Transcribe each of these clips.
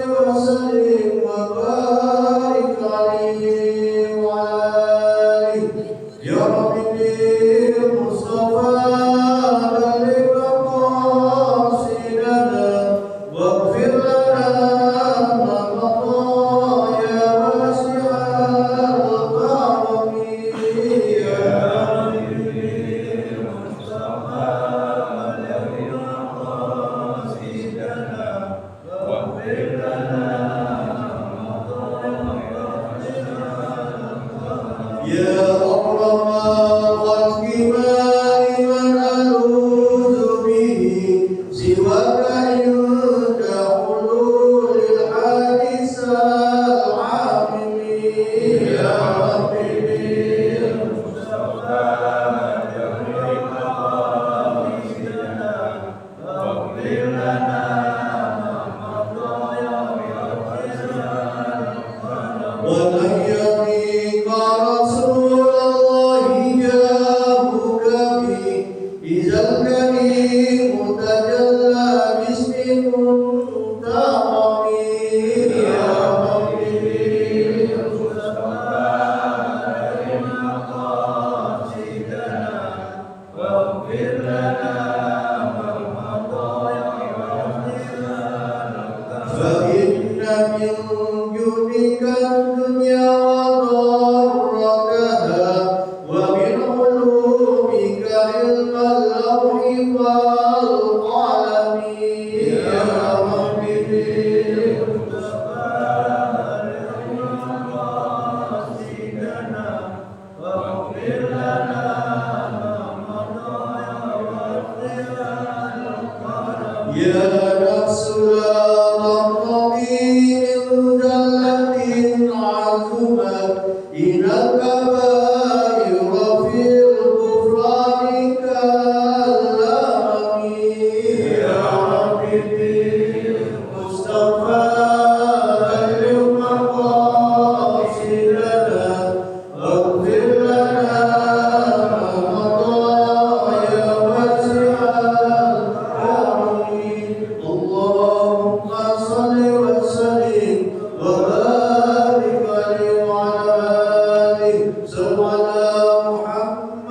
وسلم وبارك عليه وعلى آله يا رب بالمصطفى بلغ مقاصدنا واغفر لنا ما مضى يا واسع الكرم يا رب بالمصطفى بلغ مقاصدنا واغفر لنا يا أكرم الخلق من ألوذ به سواك عند حلول الحادث العامل يا رب بالمصطفى بلغ مقاصدنا واغفر لنا ومن يطيق رسول الله جاءك به إذا الكريم تجلى باسم منتقم يا رب بالمصطفى بلغ مقاصدنا واغفر لنا ما مضى فإن من جودك الدنيا وضرتها ومن علومك علم اللوح والقلم يا رب بالمصطفى بلغ مقاصدنا واغفر لنا ما مضى يا نفس لا تقضي من زلة عزمت إن الكبائر في الغفران كالأمم يا رب بالمصطفى بلغ مقاصدنا واغفر لنا ما مضى يا واسع الكرم اللهم صل وسلم وبارك عليه وعلى آله سيدنا محمد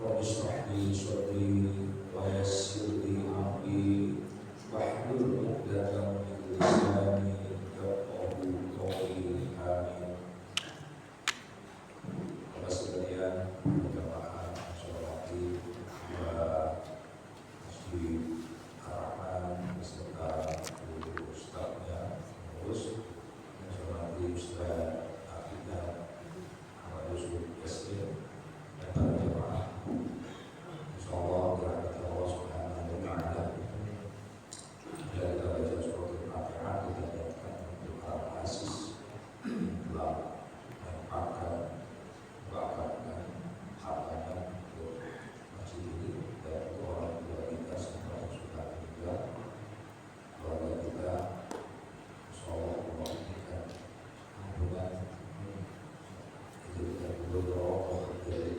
رب اشرح لي صدري ويسر لي امري واحلل عقدة من لساني يفقهوا قولي آمين. Bapak sekalian, jamaah sholat wa masjid Ar-Rahman beserta guru ustadznya, terus menghormati Ustaz Afidah Ahmad Yusuf Yasir dan para jamaah. Insyaallah berkat Allah Subhanahu wa taala. Bila kita baca surat Al-Fatihah, kita dapatkan untuk para asis telah menempatkan dan hartanya untuk masjid ini dan orang tua kita semua yang sudah meninggal, keluarga kita, insyaallah Allah memberikan ampunan. Itu kita berdoa dari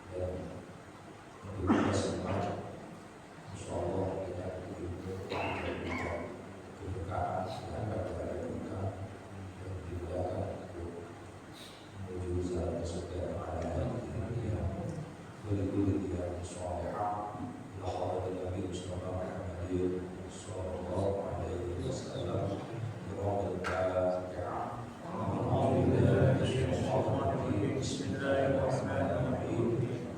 dan untuk kita semua, insyaallah kita diberikan keberkahan dan kepada kita dan dimudahkan untuk menuju jalan kesuksesan yang berikut yang salihah ila hadratin Nabi Mustafa Muhammad sallallahu alaihi wasallam Bismillahirrahmanirrahim.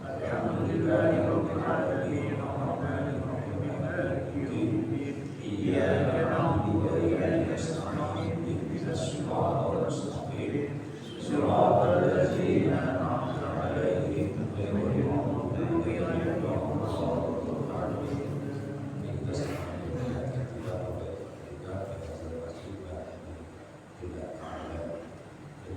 Alhamdulillahirabbil alamin arrahmanir rahim maliki yaumiddin iyyaka na'budu wa iyyaka nasta'in ihdinas siratal mustaqim siratal ladzina an'amta 'alaihim ghairil maghdubi 'alaihim waladdallin. Kita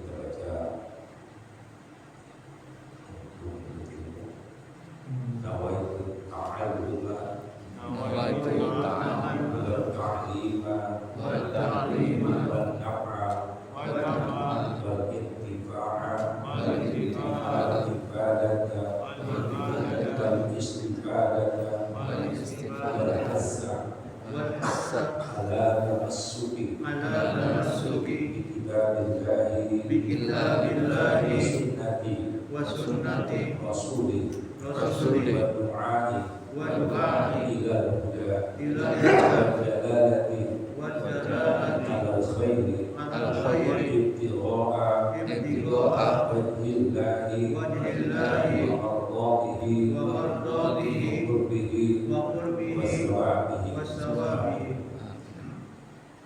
إلا بالله وسنة رسوله رسوله والدعاء إلى إلى الهدى والدلالة على الخير على الخير ابتغاء ابتغاء وجه الله ومرضاته وقربه وثوابه.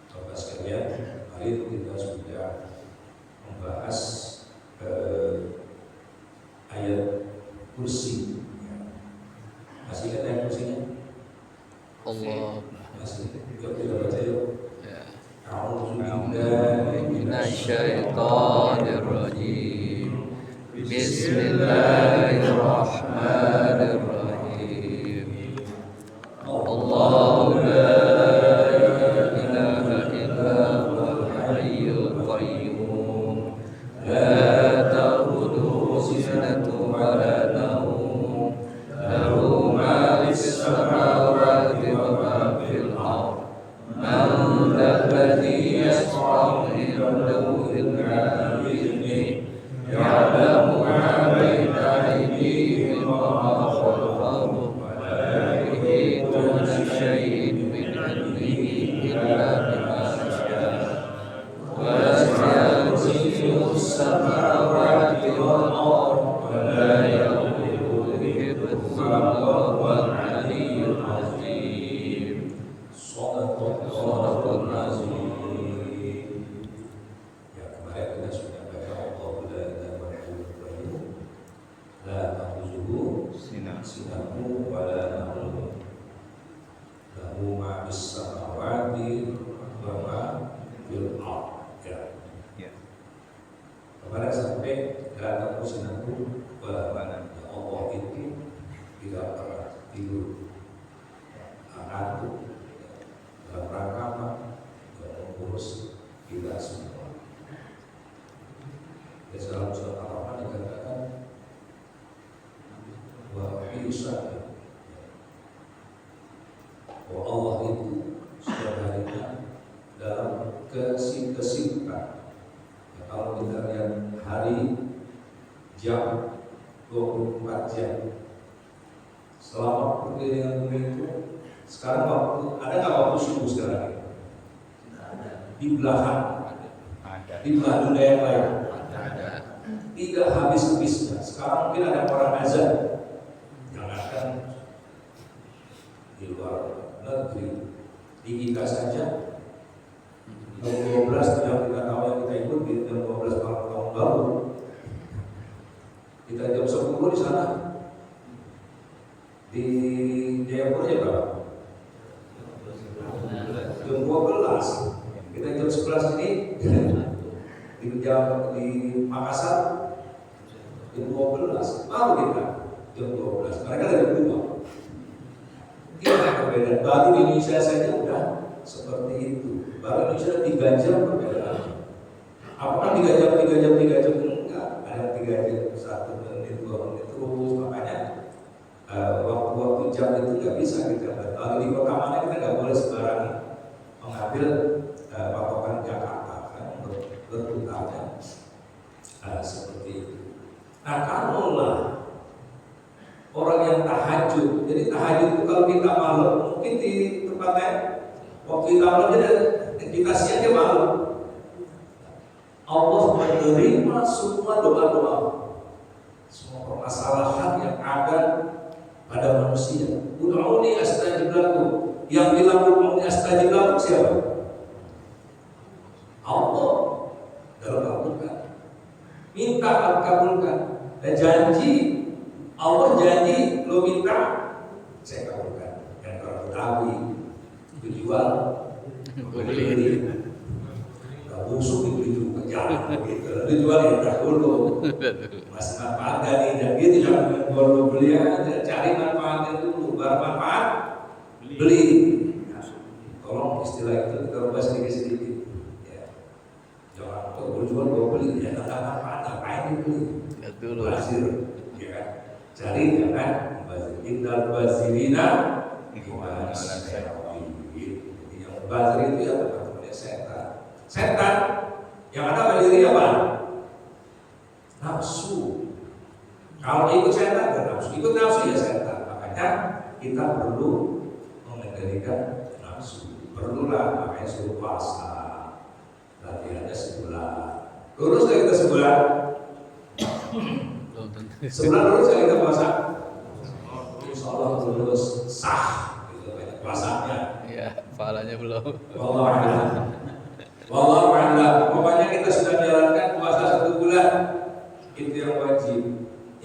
Bapak sekalian, hari itu kita sudah membahas ayat kursi. Masih ingat ayat kursinya? Allah. Masih. Yuk kita baca yuk. Ya. A'udzubillahi Minasyaitonirrajim. Bismillahirrahmanirrahim. Allahu la ilaha illa huwal hayyul qayyum. La ta'khudhuhu sinatun wa la nawm. Lahu ma fis samawati wa ma fil ardh. Man dzalladzi yashfa'u 'indahu illa bi'idhnihi. Ya'lamu ma baina aydihim wa ma khalfahum. Wa la yuhituna bisyai'in min 'ilmihi illa bima syaa'. Wasi'a kursiyyuhu samawati wal ardh wa la ya'uduhu hifdhuhuma wa huwal 'aliyyul 'azim. Shadaqallahul 'azim. Ya, kemarin kita sudah baca Allahu la ilaha illa huwa la ta'khudhuhu sinatun wa la nawm. Lahu ma fis samawati wa ma fil ardh. Ya. Kemarin sampai la ta'khudhuhu sinatun wa la nawm. Allah itu tidak pernah tidur, ngantuk, dalam rangka apa? Mengurus kita semua. Di dalam surat Al-Rahman dikatakan bahwa bisa bahwa Allah itu setiap harinya dalam kesibukan. Ya, kalau kita lihat hari, jam, 24 jam. Selama waktu dengan bumi itu, sekarang waktu ada nggak waktu subuh sekarang? Di belahan, di belahan dunia yang lain. Tidak habis-habisnya. Sekarang mungkin ada orang azan yang akan di luar negeri. Di kita saja jam 12 yang kita tahu yang kita ikut di jam 12 malam tahun baru. Kita jam 10 di sana. Di Jayapura ya berapa? Jam 12. Kita jam 11 ini di Makassar jam 12. Baru kita jam 12. Mereka lagi berubah. Tidak perbedaan. Baru di Indonesia saja udah seperti itu. Baru Indonesia 3 jam perbedaan. Apakah 3 jam? Enggak. Ada 3 jam, 1 menit, 2 menit terus. Makanya waktu-waktu jam itu nggak bisa kita. Kalau di kota mana kita nggak boleh sembarangan mengambil patokan Jakarta kan berputarnya seperti itu. Nah, kalaulah orang yang tahajud, jadi tahajud itu kalau kita malam, mungkin di tempat lain waktu kita malam kita siangnya malam. Allah menerima semua doa-doa, semua permasalahan yang ada pada manusia. Ud'uni astajib lakum. Yang bilang ud'uni astajib lakum siapa? Allah dalam Al-Quran. Minta aku kabulkan. Dan janji Allah janji lo minta saya kabulkan. Dan kalau Betawi itu jual, beli, busuk itu juga jalan gitu. Lalu jual yang dahulu masih manfaat nih. Dan dia tidak jual beli aja, cari manfaatnya dulu. Baru manfaat beli. Tolong istilah itu kita ubah sedikit-sedikit. Ya. Jangan kalau jual beli ya tak manfaat ngapain dibeli. Bazir, ya kan? Cari jangan bazir. Innal bazirina gimana saya. Jadi yang bazir itu ya teman-teman setan. Setan Yang ada pada diri apa? Nafsu. Kalau ikut setan dan nafsu, ikut nafsu ya setan. Makanya kita perlu mengendalikan nafsu. Perlulah makanya suruh puasa. Latihannya sebulan. Lurus gak kita sebulan? Sebulan lurus gak kita puasa? Insya Allah lurus sah. Gitu banyak puasanya. Ya, pahalanya belum. Wallahu a'lam. Pokoknya kita sudah menjalankan puasa 1 bulan. Itu yang wajib.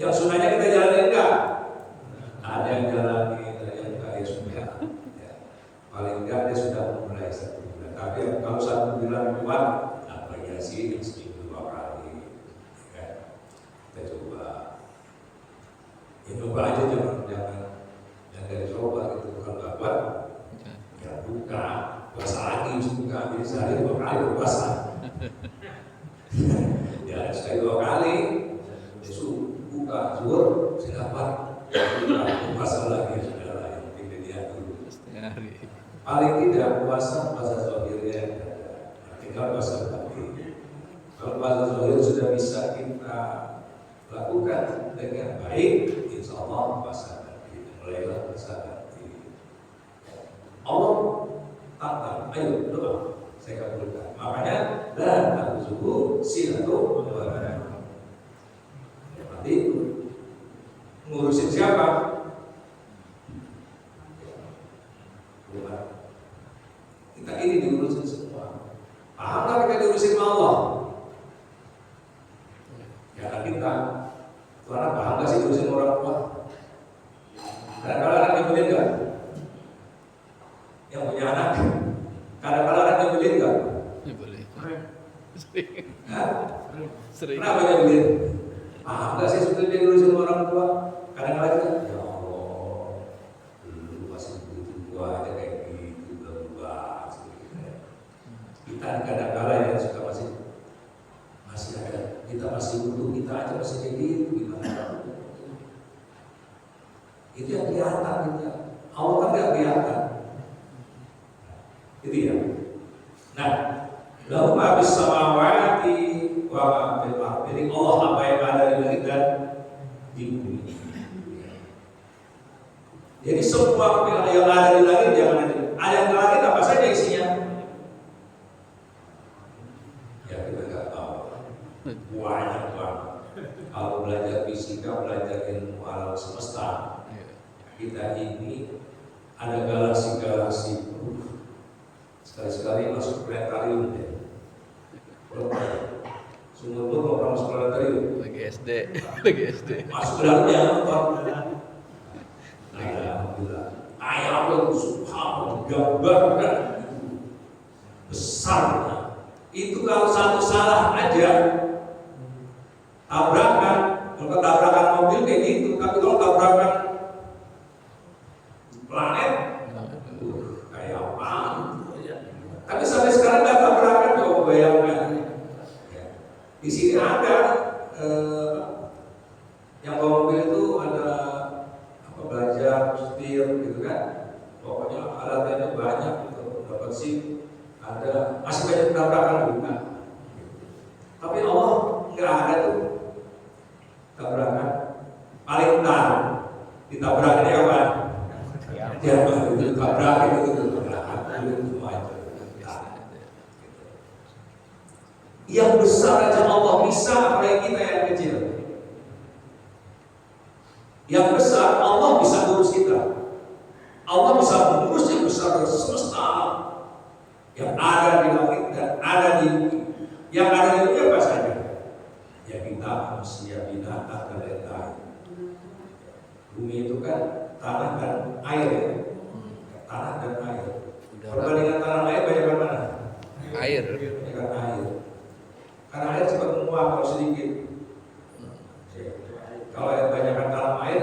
Yang sunnahnya kita jalanin enggak? Ada yang jalani, ada yang enggak, ya sudah. Ya. Paling enggak dia sudah memulai 1 bulan. Tapi kalau 1 bulan kuat, variasi seminggu 2 kali. Ya. Kita coba. Ya coba aja jangan dicoba gitu. Kalau enggak kuat, ya buka. Puasa lagi juga, jadi sehari 2 kali berpuasa. Ya sekali 2 kali, besok buka zuhur, silakan puasa lagi saudara yang penting dia dulu. Paling tidak puasa zohirnya, tinggal puasa batin. Kalau puasa zohir sudah bisa kita lakukan dengan baik, insya Allah puasa batin. Mulailah puasa batin. Allah tantang, ayo doa, saya kabulkan. Makanya dan aku subuh silatu wabarakatuh. Berarti ngurusin siapa? Kita ini diurusin semua. Pahamlah kita diurusin Allah. Ya kita, karena paham gak sih diurusin orang tua? Kadang-kadang anak nyebelin gak? Yang punya anak, kadang-kadang anak nyebelin gak? Nyebelin. Sering. Kenapa nyebelin? Paham gak sih sebetulnya diurusin orang tua? Kadang-kadang kita, ya Allah, dulu masih begitu tua aja kayak gitu, berubah. Kita kadang-kadang yang suka masih ada, kita masih butuh, kita aja masih kayak gitu, gimana? Itu yang kelihatan kita. Allah kan gak kelihatan. Itu ya. Nah, lahu ma fis samawati wa ma fil ardh. Jadi Allah apa yang ada di langit dan di bumi. Jadi semua yang ada di langit yang ada di langit apa saja isinya? Ya kita nggak tahu. Banyak banget. Kalau belajar fisika, belajar ilmu alam semesta, kita ini ada galaksi-galaksi. Sekali-sekali masuk planetarium deh. Sumur pun mau masuk planetarium. Lagi SD. Masuk ke dalamnya nonton. Alhamdulillah. Ayam itu subhanallah digambarkan besarnya. Itu kalau satu salah aja tabrakan. Kalau tabrakan mobil kayak gitu, tapi kalau tabrakan planet kayak apa? Tapi sampai sekarang nggak tabrakan, coba bayangkan. Di sini ada yang bawa mobil itu ada apa belajar setir gitu kan. Pokoknya alatnya banyak gitu. Dapat SIM, ada masih banyak tabrakan juga. Tapi Allah nggak ada tuh tabrakan. Paling entar ditabrakan ya apa? Ya itu tabrakan itu tabrakan itu semua itu. Yang besar aja Allah bisa, apalagi kita yang kecil. Yang besar Allah bisa ngurus kita. Allah bisa mengurus yang besar dari semesta yang ada di langit dan ada di bumi. Yang ada di bumi apa saja? Ya kita manusia, binatang dan lain-lain. Bumi itu kan tanah dan air ya. Tanah dan air. Perbandingan tanah dan air banyak mana? Air. Banyak air. Karena air cepat menguap kalau sedikit. Kalau air banyakkan dalam air,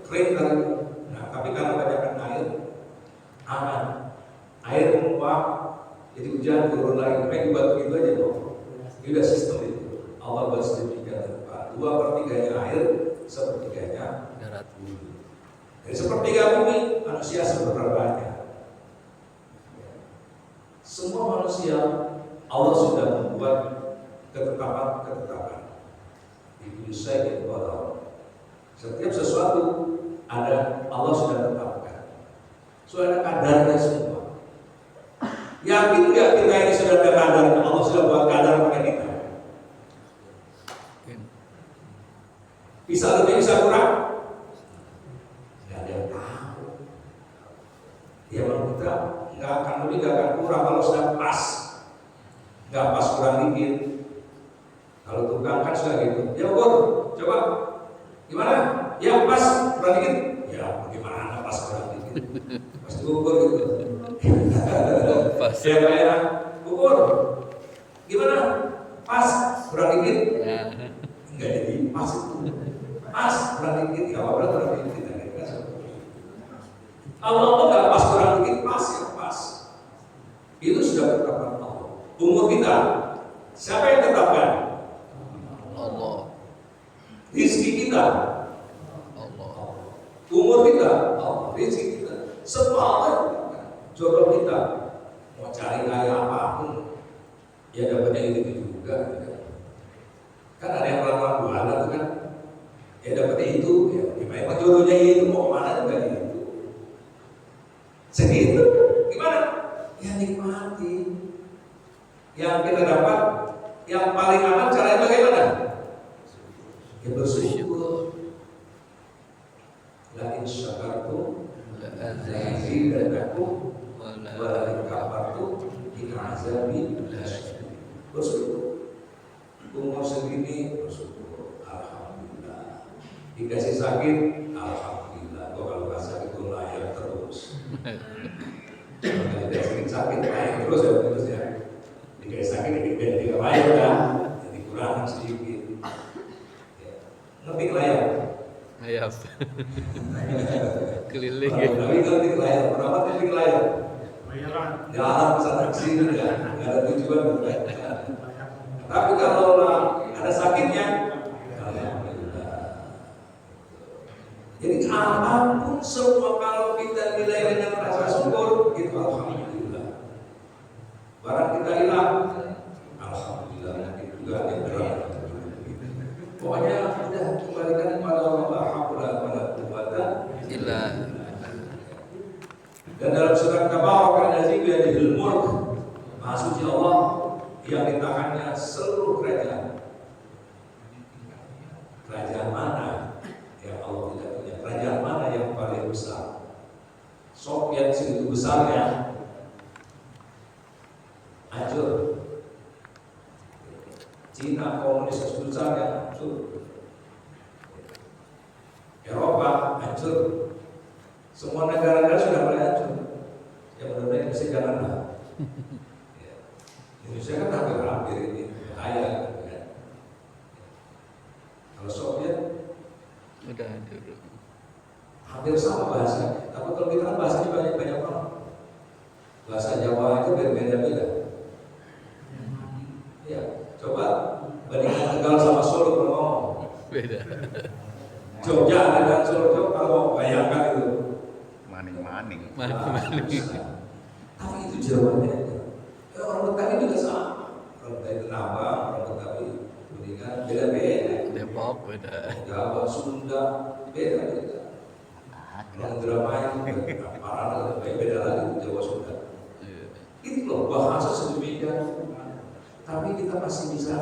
kering kali. Nah, tapi karena banyakkan air, aman. Air menguap, jadi hujan turun lagi. Kayak dibuat begitu aja dong. Ini udah sistem itu. Allah buat sedemikian rupa. 2/3 air, 1/3 Darat. bumi. Jadi 1/3 bumi, manusia seberapanya. Semua manusia Allah sudah membuat ketetapan. Itu saya qadar. Setiap sesuatu ada Allah sudah tetapkan. Sudah ada kadarnya semua. Yakin nggak kita ini sudah ada kadarnya? Allah sudah buat kadar pada kita. Bisa lebih, bisa kurang? Nggak ada yang tahu. Ya memang kita nggak akan lebih, nggak akan kurang kalau sudah pas. Nggak pas kurang dikit. Kalau tukang kan sudah gitu. Ya ukur, coba. Gimana? Ya pas kurang dikit. Ya bagaimana pas kurang dikit? Pas diukur gitu. Pas. Ya kayak ukur. Gimana? Pas kurang dikit. Enggak jadi pas itu. Pas kurang dikit. Ya apa kurang dikit? Allah nggak pas kurang dikit, pas ya pas. Itu sudah ketetapan Allah. Umur kita, siapa yang tetapkan? Allah. Rizki kita, Allah. umur kita, Allah. Rizki kita, semua Allah yang tetapkan. Jodoh kita, mau cari kaya apapun, ya dapatnya itu juga. Kan ada yang pelan-pelan buana tuh kan, ya dapatnya itu, ya gimana jodohnya itu mau kemana juga gitu. Segitu, gimana? Ya nikmati. Yang kita dapat, yang paling aman caranya bagaimana? Ya bersyukur. La in syakartum la'azidannakum wa la in kafartum inna azabi lasyadid. Bersyukur. Umur segini bersyukur. Alhamdulillah. Dikasih sakit, alhamdulillah. Kalau nggak sakit itu layak terus. Kalau tidak sakit layak terus ya. Dikasih sakit dikasih layak kan. Jadi kurang sedikit. Ngetik layar. Ayap. Keliling. Tapi ngetik layar. Berapa ngetik layar? Jalan pesan taksi nggak ada tujuan. Tapi kalau ada sakitnya, alhamdulillah. Jadi apapun semua kalau kita nilai dengan rasa syukur, itu alhamdulillah. Barang kita hilang, alhamdulillah. Itu juga ada berat. Pokoknya sudah kembalikan kepada Allah, la haula wala quwwata illa billah. Dan dalam surat Tabarak allazi biyadihil mulk, Maha Suci Allah yang di tangannya seluruh kerajaan. Kerajaan mana yang Allah tidak punya? Kerajaan mana yang paling besar? Soviet segitu besarnya hancur. Cina komunis besarnya hancur. Eropa hancur. Semua negara-negara sudah mulai hancur. Ya mudah-mudahan Indonesia janganlah. Indonesia kan hampir ini bahaya kan. Kalau Soviet Udah hancur. hampir sama bahasa. Tapi kalau kita kan bahasanya banyak orang. Bahasa Jawa itu berbeda-beda. Ya, coba bandingkan Tegal sama Solo kalau ngomong. Beda. Jogja dengan Solo kalau mau bayangkan itu. Maning-maning. Tapi itu jawabannya. Ya, orang Betawi juga sama. Orang Betawi Kenabang, orang Betawi Kuningan, beda-beda. Depok beda. Jawa, Sunda, beda-beda. Orang Indramayu, Parana, beda lagi Jawa Sunda. Itu loh bahasa sedemikian. Tapi kita masih bisa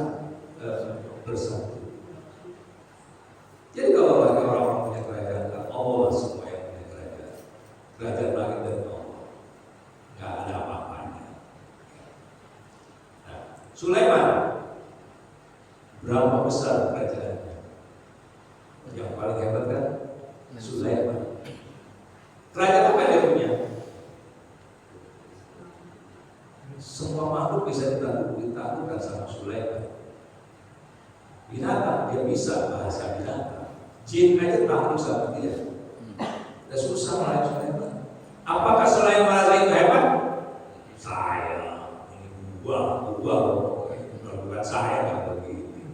bersatu. Jadi kalau lagi orang-orang punya kerajaan, Allah semua yang punya kerajaan. Kerajaan langit dan Allah. Nggak ada apa-apanya. Nah, Sulaiman, berapa besar kerajaannya? Yang paling hebat kan? Sulaiman. Kerajaan apa dia punya? Semua makhluk bisa ditaklukkan sama Sulaiman. Binatang dia bisa bahasa binatang. Jin aja takluk sama dia. Dan susah melayan Sulaiman. Apakah Sulaiman merasa itu hebat? Saya ini bukan saya kan begini.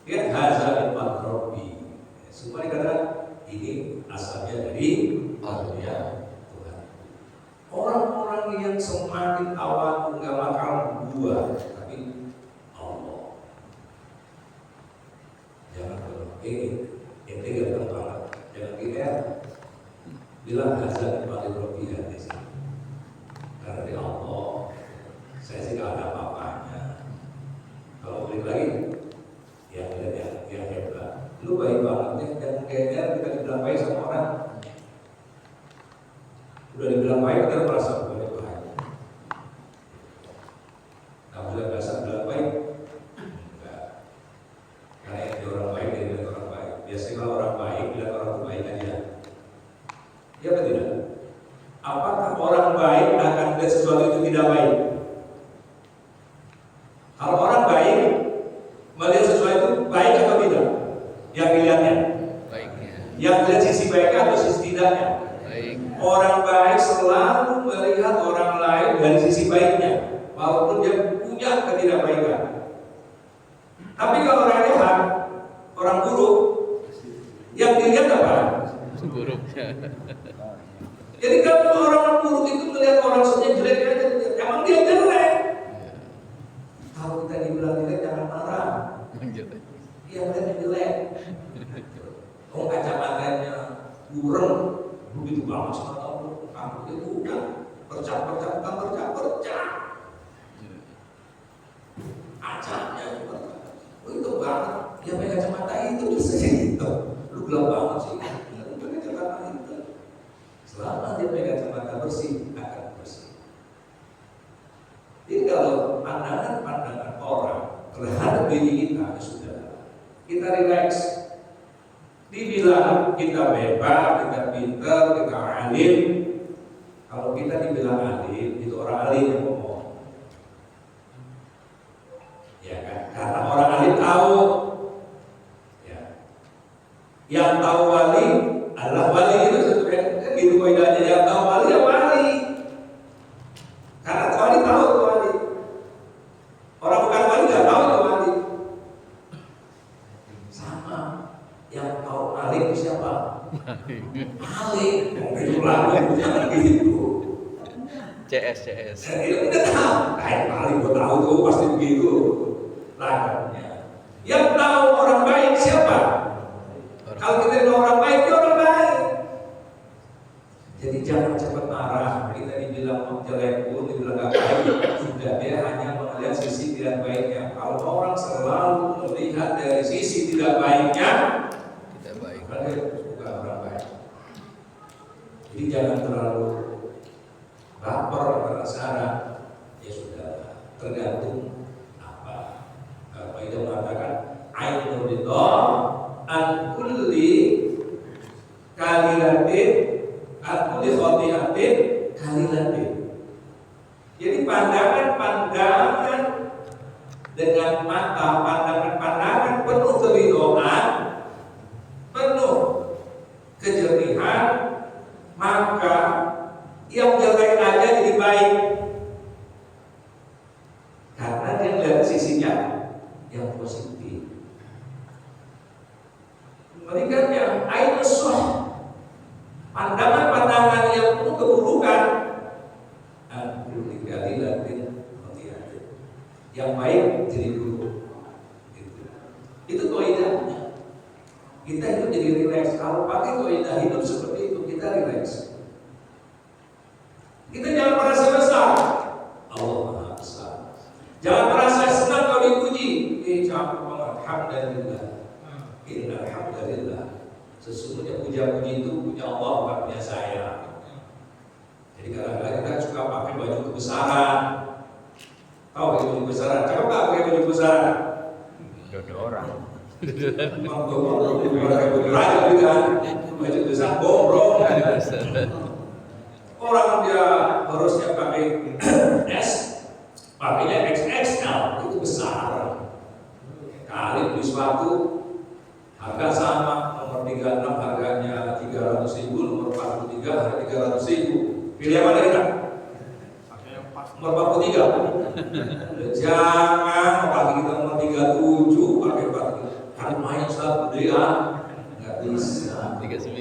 Lihat hazal makrobi. Semua dikatakan ini asalnya dari Allah. Orang-orang yang semakin awal nggak bakal buah, tapi Allah Ini gampang banget. Jangan pikir bilang hazan paling lebih di sini. Karena di Allah, saya sih gak ada apa-apanya. Kalau balik lagi, yang hebat. Lu baik banget deh, dan kayaknya kita dibilang baik sama orang. Udah dibilang baik, kita merasa baik. Nah, udah biasa bilang baik. Enggak. Karena yang orang baik, dia bilang orang baik. Biasanya kalau orang baik, bilang orang itu baik aja. Iya apa tidak? Apakah orang baik akan melihat sesuatu itu tidak baik? Kalau orang baik melihat sesuatu itu baik atau tidak? Yang dilihatnya? Baiknya. Yang melihat sisi baiknya atau sisi tidaknya? Baik. Orang baik selalu melihat orang lain dari sisi baiknya, walaupun dia punya ketidakbaikan. Tapi kalau orang jahat, orang buruk, yang dilihat apa? Buruknya. Jadi kalau orang buruk itu melihat orang yang jelek aja, emang dia jelek. Kalau kita dibilang jelek jangan marah. Jelek. Dia melihat yang jelek. Oh kacamatanya burem, begitu banget sama kamu. Kamu itu bukan percak-percak, bukan percak-percak. Acapnya juga. Oh itu banget. Dia pakai kacamata itu bisa gitu. Lu gelap banget sih. Lu pakai kacamata itu. Selama dia pakai kacamata bersih akan bersih. Jadi kalau pandangan orang terhadap diri kita ya sudah, kita relax. Dibilang kita bebas, kita pintar, kita alim. Kalau kita dibilang alim, itu orang alim yang ngomong. Ya kan? Karena orang alim tahu. Ya. Yang tahu wali adalah wali itu sebenarnya kan gitu kaidahnya. Yang tahu wali ya wali. Karena wali tahu itu wali. Orang bukan wali nggak tahu itu wali. Sama. Yang tahu alim siapa? Alim. Itu lagu jangan gitu. CS. Itu udah tahu. Kayak alim gua tahu tuh pasti begitu. Lagunya. Yang tahu orang baik siapa? Kalau kita tahu orang baik, dia orang baik. Jadi jangan cepat marah. Kita dibilang jelek pun, dibilang gak baik, sudah dia hanya melihat sisi tidak baiknya. Kalau orang selalu melihat dari sisi tidak baiknya, Tidak baik. maka dia bukan orang baik. Jadi jangan terlalu baper penasaran. Ya sudah, tergantung apa. Kalau itu mengatakan ainul ridha an kulli kalilatin kulli khati'atin kalilatin. Jadi pandangan dengan mata, pandangan penuh keridhaan, penuh kejernihan, maka yang jelek aja jadi baik. Karena dia lihat sisinya yang positif. Berikutnya ainus suh, pandangan yang penuh keburukan, yang baik jadi buruk. Itu kaidahnya. Kita hidup jadi rileks. Kalau pakai kaidah hidup seperti itu, kita rileks. Kita jangan merasa besar. Allah Maha Besar. Jangan merasa senang kalau dipuji. Cakap banget. Alhamdulillah. Alhamdulillah. Sesungguhnya puja-puji itu punya Allah, bukan punya saya. Jadi kadang-kadang kita suka pakai baju kebesaran. Tahu pakai baju kebesaran? Cakap nggak pakai baju kebesaran? Jodoh orang. Memang pakai baju raja kan? Baju besar bombrong. Orang dia harusnya pakai S, pakainya XXL, itu besar. Kali beli sepatu harga sama, nomor 36 harganya 300.000, nomor 43 harga 300.000. Pilih yang mana kita? Nomor 43. Jangan pakai kita nomor 37, pakai 43. Kan main saat gede ya, nggak bisa. 39.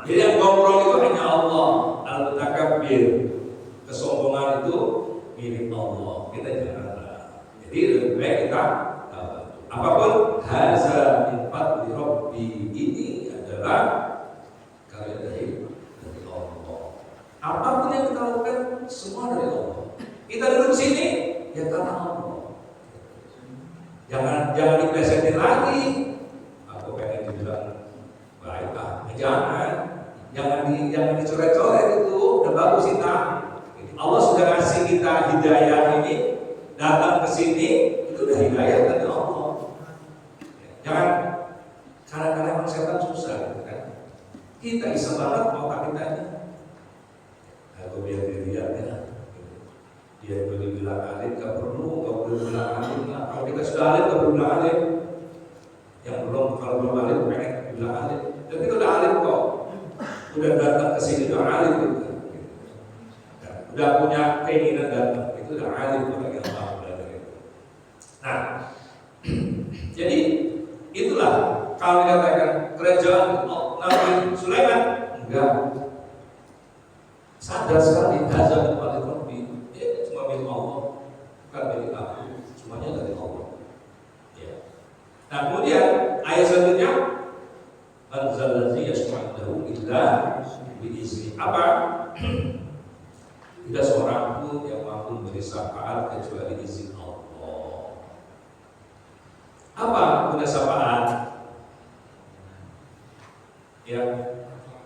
Jadi yang gombrong itu hanya Allah. Al-Takabbir, kesombongan itu milik Allah. Kita jangan. Jadi lebih baik kita apapun hazar adalah karya dari Allah. Apapun yang kita lakukan semua dari Allah. Kita duduk sini ya karena Allah. Jangan diplesetin lagi. Aku pengen dibilang baik jangan dicoret-coret itu. Udah bagus kita. Allah sudah kasih kita hidayah ini, datang ke sini itu udah hidayah dari Allah. Jangan kadang-kadang emang setan susah gitu kan. Kita bisa banget otak kita ini. Aku biar dilihat ya. Dia boleh bilang alim, gak perlu bilang alim lah. Kalau kita sudah alim, gak perlu bilang alim. Yang kalau belum alim, pengen bilang alim. Tapi udah alim kok, udah datang ke sini udah alim gitu. Udah punya keinginan datang, itu udah alim orang yang mau belajar itu. Nah, jadi itulah kalau dikatakan kerajaan Nabi Sulaiman enggak sadar sekali hazard kepada Rabbi. Cuma milik Allah, bukan milik aku, semuanya dari Allah. Ya. Nah kemudian ayat selanjutnya, Al-Zalladzi yasma'dahu illa bi'izni. Apa? Tidak seorang pun yang mampu memberi syafaat kecuali izin Allah. Apa guna syafaat? Ya,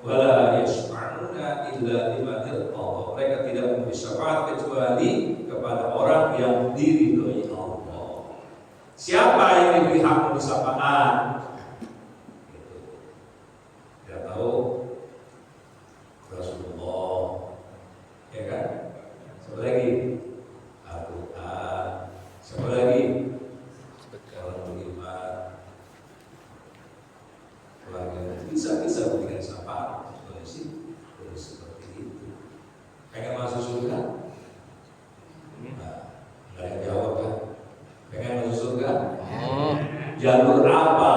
wala yasma'una illa liman irtada. Mereka tidak memberi syafaat kecuali kepada orang yang diridhoi Allah. Siapa yang diberi hak memberi syafaat? Tidak tahu. Rasulullah, ya kan? Siapa lagi? Al-Quran. Siapa lagi? Orang beriman. Keluarga bisa memberikan syafaat. Boleh seperti itu. Pengen masuk surga? Nah, nggak ada jawab kan? Pengen masuk surga? Jalur apa?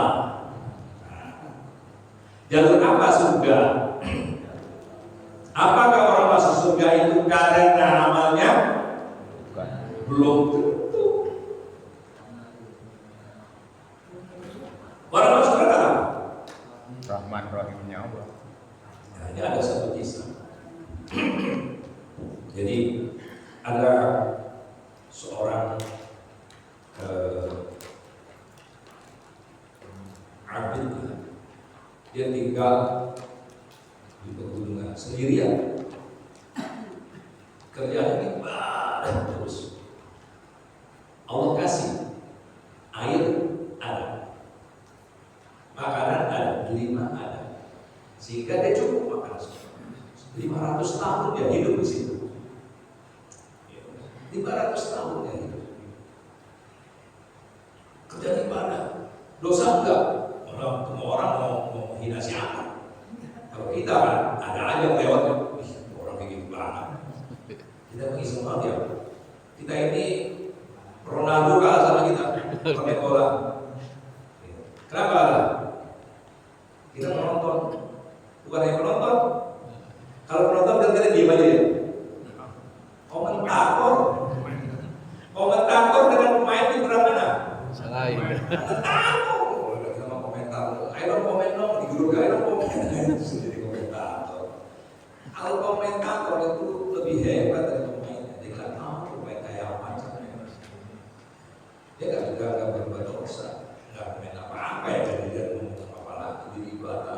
Jalur apa surga? Apakah orang masuk surga itu karena amalnya? Belum tentu. Orang masuk surga apa? Rahman Rahimnya Allah. Nah, ini ada satu kisah. Jadi ada seorang abid, dia tinggal di pegunungan sendirian, kerjanya ibadah terus. Allah kasih air ada, makanan ada, delima ada, sehingga dia cukup makan. 500 tahun dia hidup di situ. 500 tahun dia hidup. Kerja ibadah, dosa enggak. Orang mau menghina siapa? Kalau kita kan ada aja lewat, orang kayak gitu banget. Kita mengisi semua dia. Kita ini Ronaldo kalah sama kita, pakai bola. Kenapa? Kita penonton, bukan yang penonton. Kalau penonton kan kita diam aja ya. Komentator dengan pemain itu berapa mana? Salah ya. Tahu. Kita mau komentar. Ayo komen dong di grup, ayo komen. Jadi komentator. Kalau komentator itu lebih hebat dari pemainnya. Dia nggak tahu pemain kayak apa caranya. Dia nggak berbuat dosa, nggak main apa-apa ya. Jadi dia ngomong apa lagi di ibadah.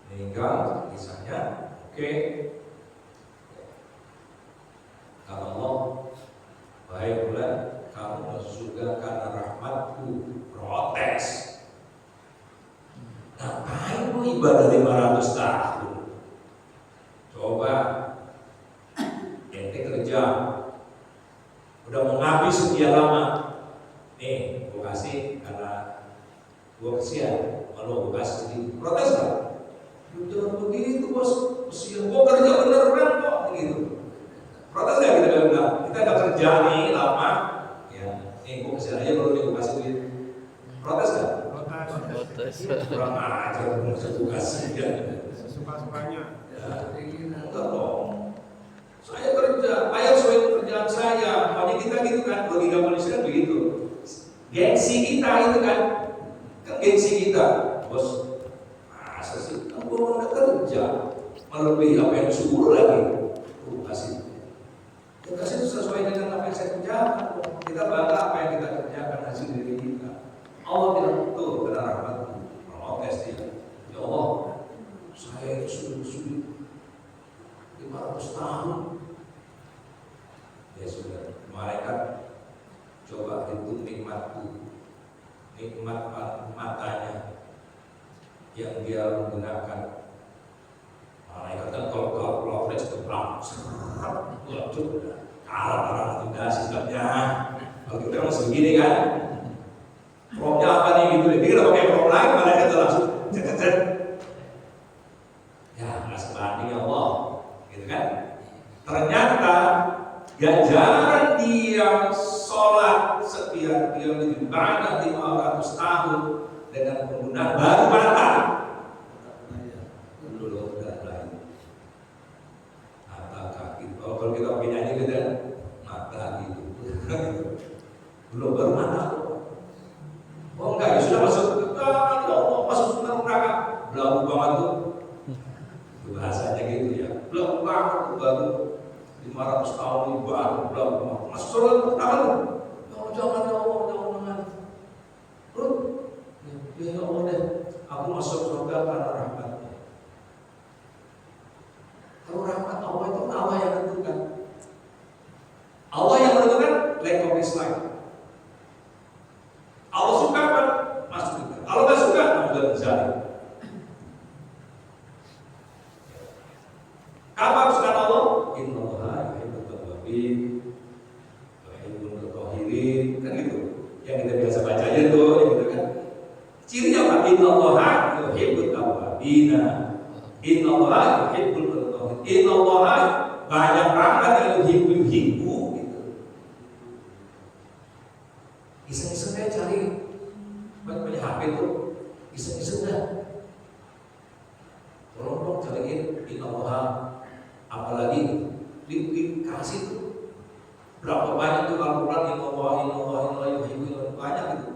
Meninggal kisahnya, oke. Kata Allah, baik bulan kamu masuk surga karena rahmatku. Protes. Ngapain lu ibadah 500 tahun? Coba ente kerja udah mengabdi sekian lama. Nih, gue kasih karena gue kesian. Kalau gue kasih sedikit, protes gak? Jangan begitu bos, kesian gue kerja beneran kok gitu. Protes gak kita bilang? Kita gak kerja nih lama, ya. Nih gue kesian aja baru gue kasih duit. Protes gak? Protes. Kurang ajar, gue kasih ya. Sesuka-sukanya. Enggak dong. Saya kerja, bayar sesuai pekerjaan saya. Makanya kita gitu kan, logika manusia begitu. Gengsi kita itu kan gengsi kita. bos, masa sih? Kan gua udah kerja, melebihi apa yang disuruh lagi. Kasih. Kasih itu sesuai dengan apa yang saya kerjakan. Kita bangga apa yang kita kerjakan, hasil diri kita. Allah bilang betul, benar rahmatku. Protes dia. Ya Allah, saya itu sudah 500 tahun. Ya sudah, malaikat coba hitung nikmatku, nikmat matanya yang dia menggunakan. Malaikat kan kalau flash itu pelan, waduh, kalah tidak sistemnya. Kalau kita masih begini kan, promnya apa nih gitu? Jadi kita pakai prom lain, malaikat langsung cet. Ya nggak sebanding ya Allah, gitu kan? Ternyata ganjaran dia sholat setiap dia beribadah 500 tahun dengan penggunaan baru mata. Dulu udah lain. Mata kaki. Kalau kita pakai nyanyi gitu kan, mata gitu. Belum baru mata. Oh enggak, ya sudah masuk ke Allah, masuk neraka. Belum banget tuh. Bahasanya gitu ya. Belum banget baru 500 tahun baru belum masuk surga pertama tuh. Jangan ya Allah, jangan. Ya Allah deh, aku masuk surga karena rahmatnya. Kalau rahmat Allah itu Allah yang menentukan. Allah yang menentukan lack of dislike. Allah suka kan masuk surga. Kalau nggak suka, sudah menjadi. Kapan kesukaan Allah? Innallaha yuhibbut tawwabin wa yuhibbul mutatahhirin, kan gitu. Yang kita biasa baca aja tuh, gitu kan. Cirinya apa? Innallaha yuhibbut tawwabin. Innallaha yuhibbul mutatahhirin. Innallaha banyak banget yang yuhibbu gitu. Iseng-iseng aja cari banyak HP tuh. Iseng-iseng dah. Tolong dong cariin Innallaha. Apalagi dikasih tuh berapa banyak tuh Al-Quran Innallaha yuhibbu, banyak gitu.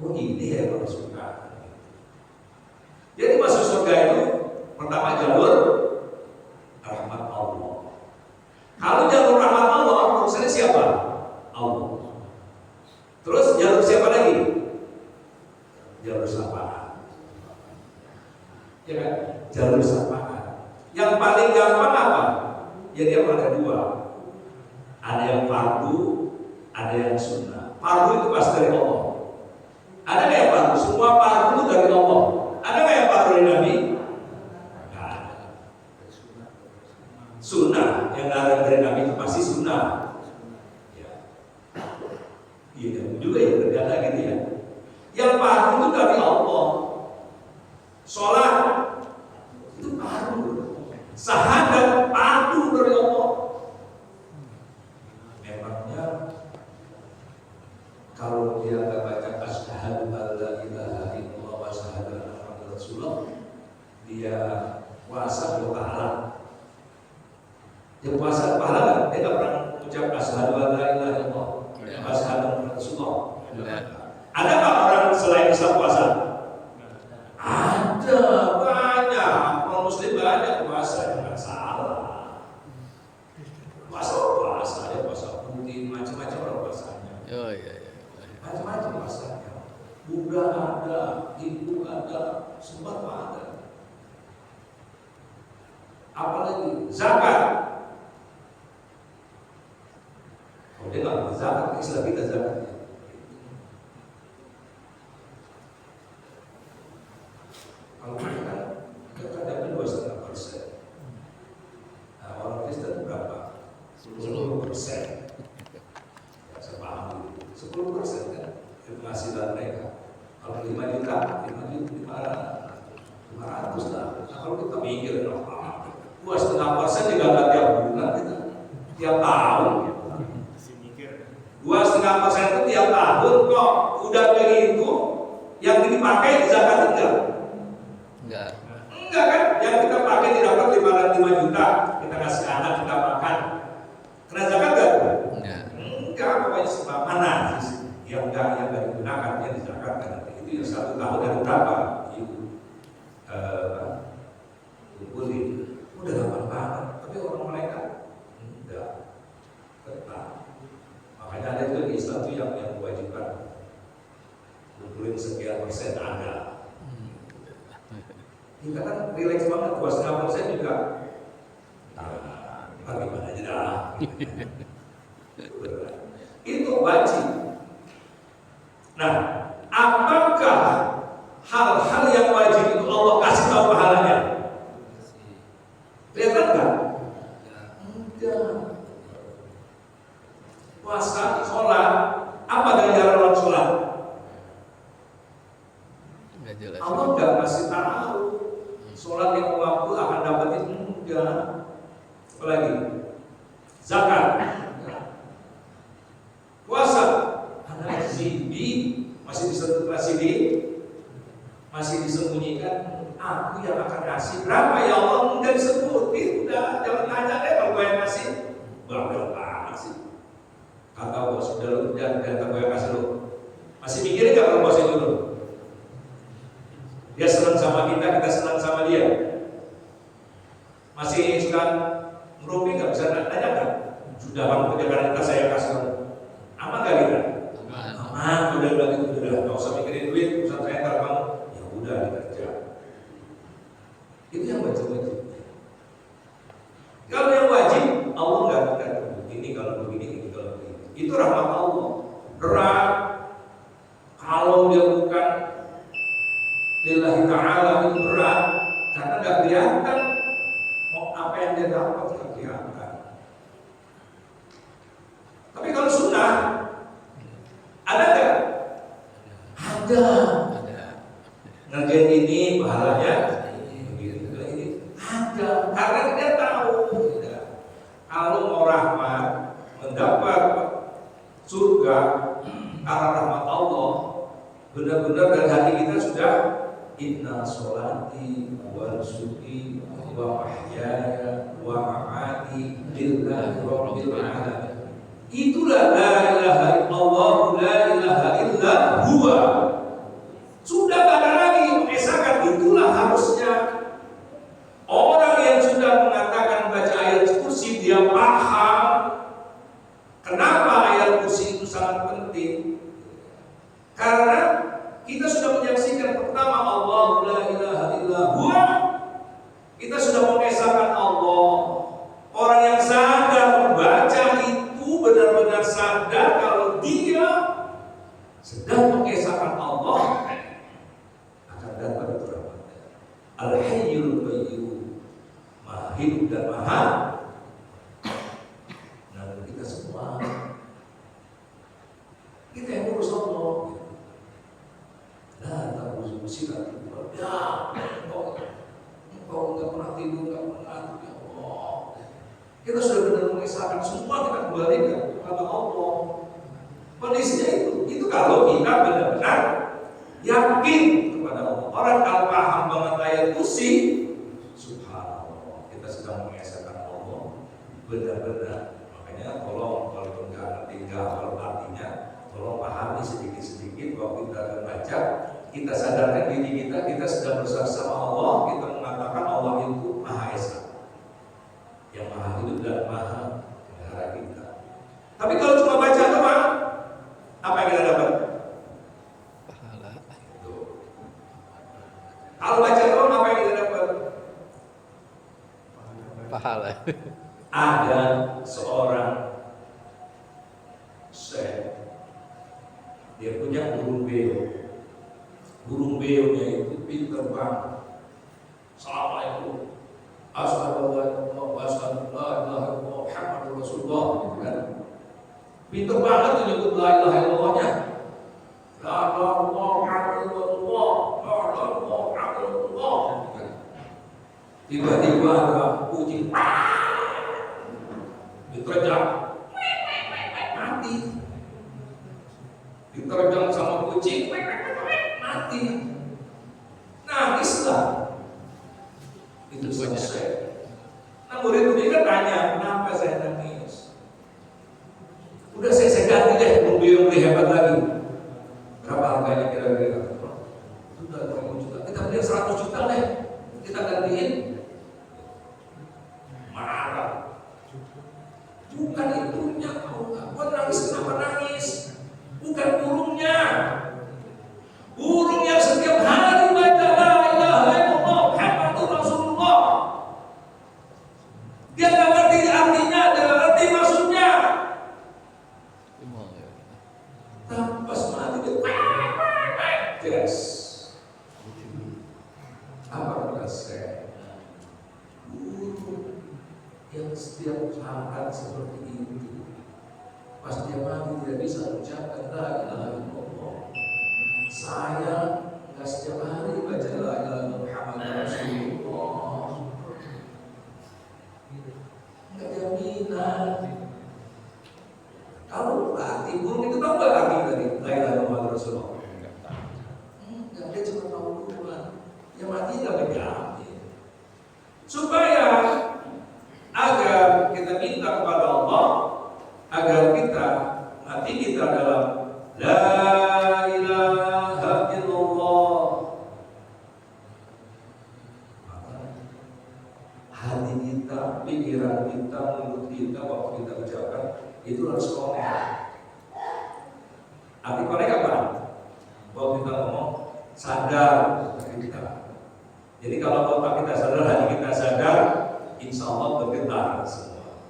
Oh ini ya yang suka. Jadi masuk surga itu pertama jalur rahmat Allah. Kalau jalur rahmat Allah, urusannya siapa? Allah. Terus jalur siapa lagi? Jalur syafaat. Ya kan? Jalur syafaat. Yang paling gampang apa? Ya dia ada dua. Ada yang fardu, ada yang sunnah. Fardu itu pasti dari Allah. Ada nggak yang fardu? Semua fardu dari Allah. Ada nggak yang fardu dari Nabi? Nggak ada. Sunnah yang ada dari Nabi itu pasti sunnah. Ya. Iya juga ya ternyata gitu ya. Yang fardu itu dari Allah. Sholat itu fardu. Sahadat padu dari Allah. Memangnya kalau dia nggak baca asyhadu alla ilaha illallah wa asyhadu anna muhammadar rasulullah, dia puasa atau pahala? Dia puasa pahala kan? Dia nggak pernah ucap asyhadu alla ilaha illallah wa asyhadu anna rasulullah. Ada nggak orang selain Islam puasa? Ada, banyak. Orang Muslim banyak puasa, jangan salah. Puasa, ada puasa putih, macam-macam orang puasanya. Oh iya. Macam-macam puasanya. Buddha ada, Hindu ada, semua ada. Apalagi zakat. Kalau dia nggak zakat, Islam kita zakat. Kalau kita dapat 2,5%. Nah, orang Kristen berapa? 10%. Ya, saya paham itu. 10% kan penghasilan mereka. Kalau 5 juta, 500 lah. Nah, kalau kita mikir, 2,5% juga nggak tiap bulan kita, tiap tahun. 2,5% itu tiap tahun kok. Udah begitu, yang dipakai zakat enggak? Enggak kan? Yang kita pakai tidak dapat 5 juta, kita kasih anak, kita makan. Kena zakat enggak? Enggak, pokoknya sebab mana yang enggak digunakan, yang dizakatkan. Itu yang 1 tahun ada berapa? Itu kumpulin, udah gampang banget. Tapi orang mereka enggak ketat. Makanya ada juga di Islam itu yang mewajibkan kumpulin sekian persen ada. Kita kan relax banget, 2,5% juga. Bagaimana aja dah. Itu wajib. Nah, apakah hal-hal yang wajib itu Allah kasih tahu pahalanya? Kelihatan nggak? Enggak. Puasa, sholat, apa ganjaran orang sholat? Nggak jelas. Allah nggak kasih tahu. Sholat yang waktu akan dapetin enggak. Apalagi zakat, puasa, anak zibi masih disembunyikan. Aku yang akan kasih berapa ya Allah, enggak disebutin. Udah jangan tanya deh kalau gue yang kasih. Bangga banget sih. Kata bos, udah lu jangan gue yang kasih lu. Masih mikirin nggak kalau bos itu lu? Dia senang sama kita senang sama dia. Masih suka ngerumpi nggak, bisa nanya nggak? Sudah kamu kerjakan kita, saya kasih kamu. Aman nggak kita? Aman. Udah nggak usah mikirin duit, urusan saya ntar kamu. Ya udah dikerja. Itu yang wajib. Kalau yang wajib, Allah nggak begini kalau begini, ini kalau begini. Itu rahmat Allah. Berat. Kalau dia bukan lillahi ta'ala itu berat, karena nggak kelihatan mau apa yang dia dapat, nggak kelihatan. Tapi kalau sunnah ada nggak? Ada. Ngerjain ini pahalanya begitu, ini ada. Karena dia tahu kalau mau rahmat, mendapat surga karena rahmat Allah, benar-benar dari hati kita sudah inna sholati wa nusuki wa mahyaya wa mamati lillahi rabbil alamin. Itulah la ilaha illallah, la ilaha illa huwa. Sudah tak ada lagi mengesahkan. Itulah harusnya orang yang sudah mengatakan baca ayat kursi, dia paham kenapa ayat kursi itu sangat penting. Karena kita sudah menyaksikan pertama Allah la ilaha illa huwa. Kita sudah mengesahkan Allah. Orang yang sadar membaca itu benar-benar sadar kalau dia sedang mengesahkan Allah, akan dapat rahmatnya. Al-Hayyul Qayyum, Maha hidup dan Maha. Nah, kita semua kita yang urus Allah. Nah, tak urus musibah. Ya, engkau nggak pernah tidur, nggak pernah ya Allah. Kita sudah benar mengesahkan semua, kita kembalikan kepada Allah. Kondisinya itu kalau kita benar-benar yakin kepada Allah. Orang kalau paham banget ayat kursi, subhanallah, kita sedang mengesahkan Allah benar-benar. Makanya tolong kalau nggak ngerti kalau artinya, tolong pahami sedikit-sedikit bahwa kita akan baca. Kita sadarkan diri kita sedang bersaksi sama Allah. Kita mengatakan Allah itu Maha Esa, yang Maha hidup dan Maha melihara kita. Tapi kalau cuma baca doang, apa yang kita dapat? Pahala. Kalau baca doang, apa yang kita dapat? Pahala. Ada seorang syekh, dia punya burung beo. Burung beonya itu pintar banget. Assalamualaikum, asyhadu an la ilaha illallah wa asyhadu an la ilaha illallah Muhammadur Rasulullah. Pintar banget tuh nyebut la ilaha illallahnya. La ilaha illallah, la ilaha illallah. Tiba-tiba ada kucing diterjang, mati. Diterjang sama kucing, mati. Nangislah. Itu selesai. Nah, murid-murid kan tanya, kenapa saya nangis? Udah saya ganti deh, mobil yang lebih hebat lagi. Berapa harganya kira-kira? Sudah 20 juta. Kita beli 100 juta deh. Cerdas. Apa kata saya? Guru yang setiap saat seperti itu, pas dia mati tidak bisa ucapkan la ilaha illallah. Saya nggak setiap hari baca la ilaha Muhammad Rasulullah. Nggak jaminan. Kalau latih burung itu tahu nggak arti dari la ilaha Muhammad Rasulullah? Enggak, dia cuma tahu duluan. Yang mati nggak berjamin. Supaya agar kita minta kepada Allah, agar kita hati kita dalam la ilaha illallah. Maka hati kita, pikiran kita, mulut kita waktu kita ucapkan itu harus connect. Arti connect apa? Waktu kita ngomong sadar kita. Jadi kalau otak kita sadar, hati kita sadar, insya Allah bergetar semua.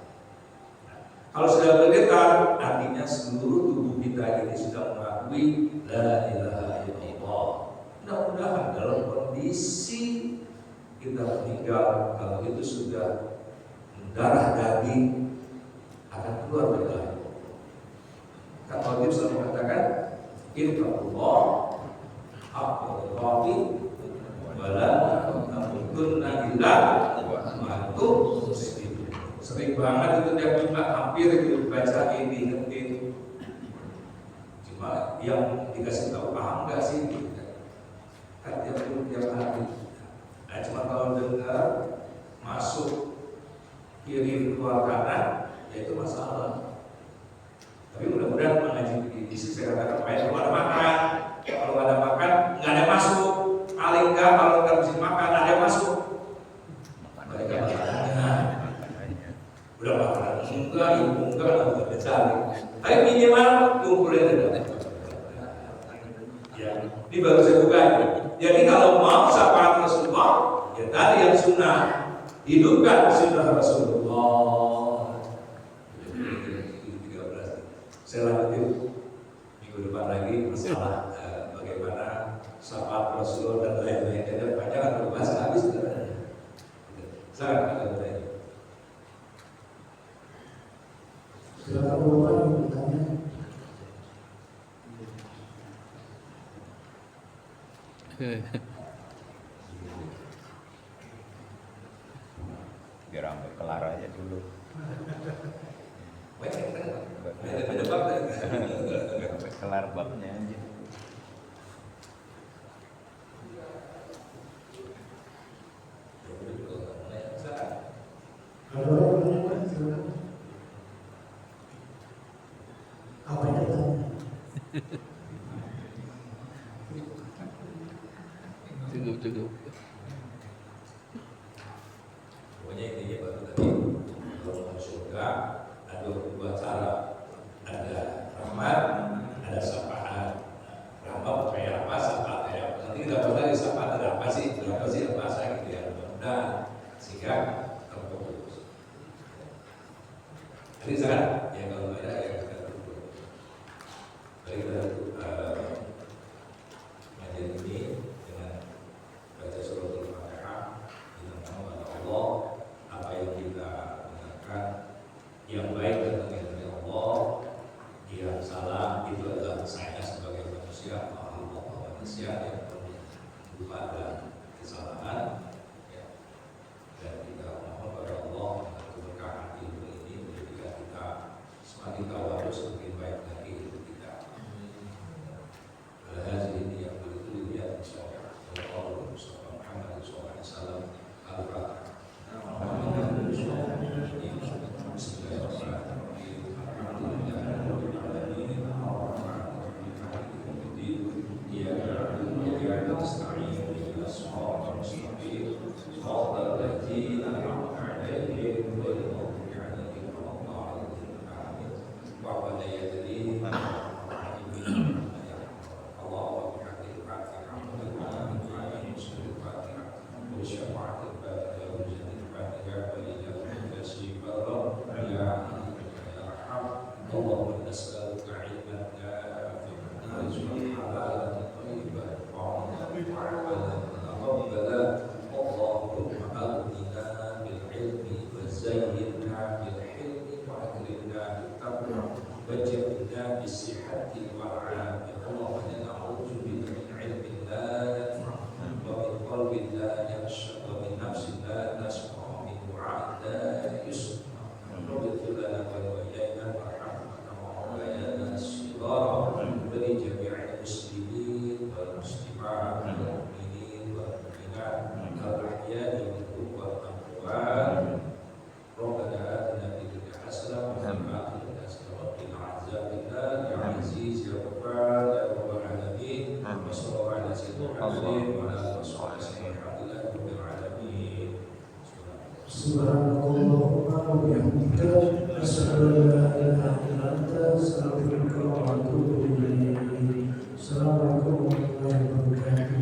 Kalau sudah bergetar, artinya seluruh tubuh kita ini sudah mengakui la ilaha illallah. Mudah-mudahan dalam kondisi kita meninggal, kalau itu sudah darah daging akan keluar dari la ilaha illallah. Kata Nabi selalu mengatakan, Infatullah haqqul qati wala tamutunna illa mantu muslim. Sering banget itu tiap Jumat hampir itu baca ini ngerti. Cuma yang dikasih tahu paham nggak sih? Kan tiap hari. Nah, cuma kalau dengar masuk kiri keluar kanan, ya itu masalah. Tapi mudah-mudahan mengaji di sisi saya katakan, kalau ada makan, kalau nggak ada makan nggak ada masuk. Paling nggak kalau nggak bisa makan ada masuk. Mereka udah makan enggak, ibu enggak, nggak cari. Tapi minimal kumpulin ada. Ya, ini baru saya buka. Jadi kalau mau syafaat Rasulullah, ya tadi yang sunnah, hidupkan sunnah Rasulullah. 13. Saya lanjutin minggu depan lagi masalah bagaimana syafaat Rasulullah dan lain-lain. Jadi banyak kalau bahas habis. Silakan ada bertanya. Silakan Bapak yang bertanya. Biar sampai kelar aja dulu. Ada bab kan? Sampai kelar babnya aja. Ada orang bertanya, silakan. Apa yang bertanya? Cukup. Pokoknya intinya baru tadi kalau mau surga ada dua cara, ada rahmat, ada syafaat. Rahmat kayak apa, syafaat kayak apa. Nanti kita tahu lagi syafaat ada apa sih apa saya gitu ya. Mudah-mudahan sehingga terfokus. Jadi saya yang kalau ada yang kita tunggu. Baik dari ini dengan baca suratul Fatihah dengan nama Allah, apa yang kita dengarkan yang baik datangnya dari Allah, yang salah itu adalah saya sebagai manusia, manusia yang lupa dan kesalahan, ya. Dan kita mohon pada Allah dengan keberkahan ilmu ini menjadikan kita semakin tawadhu, semakin baik lagi hidup kita. Alhasil ini yang begitu ya insyaallah. Allah Muhammad SAW Al-Fatihah. Bismillahirrahmanirrahim. بالصحة والعافية اللهم إنا نعوذ بك من علم لا ينفع ومن قلب لا يخشى ومن نفس لا تشبع ومن دعاء لا يسمع رب اغفر لنا ولوالدينا وارحمنا ومولانا الصغار ولجميع المسلمين والمسلمات والمؤمنين والمؤمنات الأحياء منهم والأموات ربنا آتنا في الدنيا حسنة وفي الآخرة حسنة وقنا عذاب النار يا عزيز يا غفار يا رب العالمين وصلى الله على سيدنا محمد وعلى آله وصحبه وسلم الحمد لله رب العالمين. Subhanallahumma wa bihamdika asyhadu an la ilaha illa anta astaghfiruka wa atubu ilaik. Assalamualaikum warahmatullahi wabarakatuh.